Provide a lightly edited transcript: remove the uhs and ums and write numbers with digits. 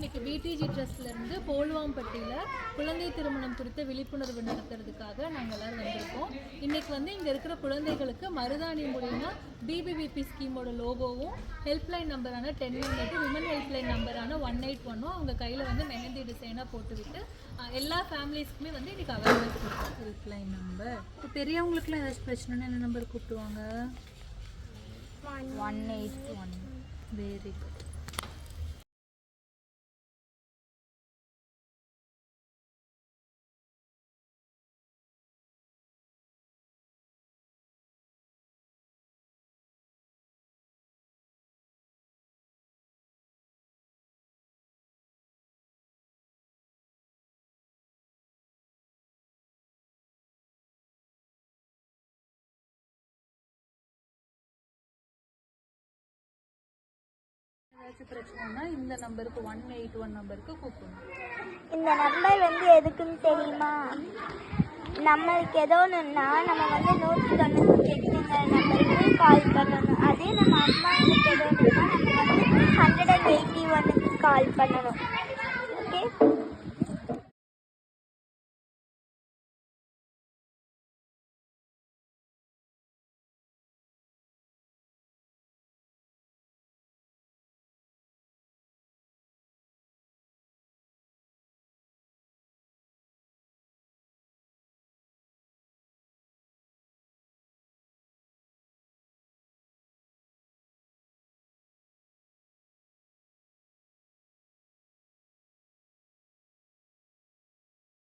இன்னைக்கு பிடிஜி ட்ரஸ்ட்லேருந்து போல்வாம்பட்டியில் குழந்தை திருமணம் குறித்த விழிப்புணர்வு நடத்துறதுக்காக நாங்கள் எல்லோரும் வந்திருக்கோம். இன்றைக்கி வந்து இங்கே இருக்கிற குழந்தைகளுக்கு மருதாணி மூலிமா பிபிவிபி ஸ்கீமோட லோகோவும் ஹெல்ப்லைன் நம்பரான 1018 விமன் ஹெல்ப்லைன் நம்பரான 181 அவங்க கையில் வந்து மெஹந்தி டிசைனாக போட்டுவிட்டு எல்லா ஃபேமிலிஸ்க்குமே வந்து இன்றைக்கி அவேர்னஸ் கொடுக்கும். ஹெல்ப்லைன் நம்பர் இப்போ பெரியவங்களுக்குலாம் ஏதாச்சும் பிரச்சனைன்னு என்ன நம்பர் கூப்பிடுவாங்க? 181. Very good. ஏதாச்சும் பிரச்சனைனா இந்த நம்பருக்கு 181 நம்பருக்கு கூப்பிடணும். இந்த நம்பர் வந்து எதுக்குன்னு தெரியுமா? நம்மளுக்கு ஏதோ ஒன்றுன்னா நம்ம வந்து 198 நம்பருக்கு கால் பண்ணணும். அதே நம்ம அம்மாவுக்கு ஏதோ ஒன்றுனா நம்ம வந்து 181க்கு கால் பண்ணணும்.